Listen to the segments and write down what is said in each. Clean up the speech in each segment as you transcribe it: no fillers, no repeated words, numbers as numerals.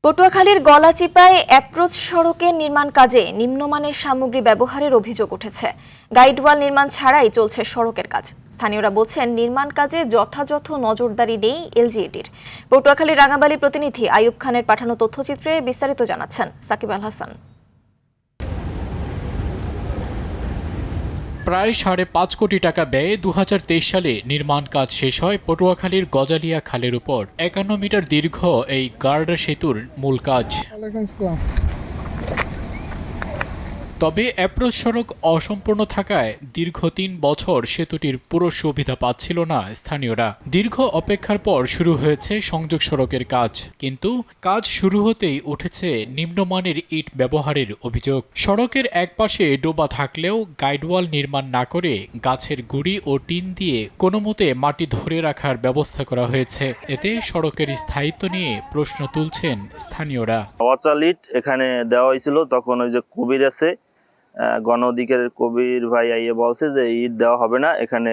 পটুয়াখালীর গলাচিপায় অ্যাপ্রোচ সড়কের নির্মাণ কাজে নিম্নমানের সামগ্রী ব্যবহারের অভিযোগ উঠেছে। গাইডওয়াল নির্মাণ ছাড়াই চলছে সড়কের কাজ। স্থানীয়রা বলছেন, নির্মাণ কাজে যথাযথ নজরদারি নেই এলজিইডির। পটুয়াখালীর রাঙাবালী প্রতিনিধি আইয়ুব খানের পাঠানো তথ্যচিত্রে বিস্তারিত জানাচ্ছেন সাকিব আল হাসান। প্রায় ৫.৫ কোটি টাকা ব্যয়ে ২০২৩ সালে নির্মাণ কাজ শেষ হয় পটুয়াখালীর গজালিয়া খালের উপর ৫১ মিটার দীর্ঘ এই গার্ডার সেতুর মূল কাজ। তবে অ্যাপ্রোচ সড়ক অসম্পূর্ণ থাকায় দীর্ঘ ৩ বছর সেতুটির পুরো সুবিধা পাচ্ছিল না স্থানীয়রা। দীর্ঘ অপেক্ষার পর শুরু হয়েছে সংযোগ সড়কের কাজ, কিন্তু কাজ শুরু হতেই উঠেছে নিম্নমানের ইট ব্যবহারের অভিযোগ। সড়কের একপাশে ডোবা থাকলেও গাইডওয়াল নির্মাণ না করে গাছের গুঁড়ি ও টিন দিয়ে কোনোমতে মাটি ধরে রাখার ব্যবস্থা করা হয়েছে। এতে সড়কের স্থায়িত্ব নিয়ে প্রশ্ন তুলছেন স্থানীয়রা। অচাল ইট এখানে দেওয়া হয়েছিল, তখন ওই যে কবির আছে গণ অধিকারের কবির ভাই আইয়ে বলছে যে ইট দেওয়া হবে না, এখানে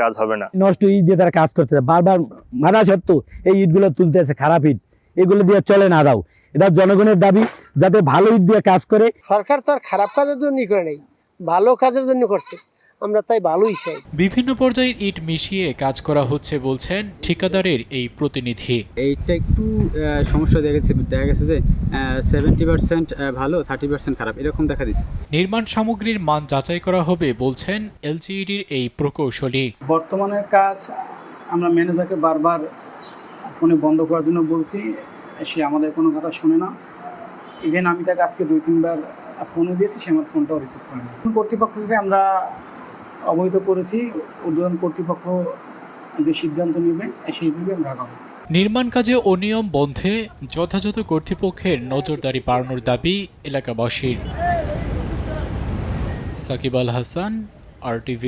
কাজ হবে না। নষ্ট ইট দিয়ে তারা কাজ করতেছে, বারবার মানা সত্ত্বেও এই ইটগুলো তুলতেছে, খারাপ ইট, এগুলো দিয়ে চলে না দাও। এটা জনগণের দাবি যাতে ভালো ইট দিয়ে কাজ করে। সরকার তো আর খারাপ কাজের জন্য করে নেই, ভালো কাজের জন্য করছে, আমরা তাই ভালোই চাই। বিভিন্ন পর্যায়ে ইট মিশিয়ে কাজ করা হচ্ছে বলছেন ঠিকাদারের এই প্রতিনিধি। এইটা একটু সমস্যা দেখা গেছে যে 70% ভালো, 30% খারাপ, এরকম দেখা দিচ্ছে। নির্মাণ সামগ্রীর মান যাচাই করা হবে বলছেন এলজিইডির এই প্রকৌশলী। বর্তমানের কাজ আমরা ম্যানেজারকে বারবার ফোনে বন্ধ করার জন্য বলছি, সে আমাদের কোনো কথা শুনে না। ইভেন আমি তাকে আজকে 2-3 বার ফোনও দিয়েছি, সে আমার ফোনটাও রিসিভ করে না। কর্তৃপক্ষকে আমরা অবহিত করেছি, উদ্বোধন কর্তৃপক্ষ যে সিদ্ধান্ত নেবে সেইভাবে আমরা আগাবো। নির্মাণ কাজে অনিয়ম বন্ধে যথাযথ কর্তৃপক্ষের নজরদারি বাড়ানোর দাবি এলাকাবাসীর। সাকিব আল হাসান, RTV।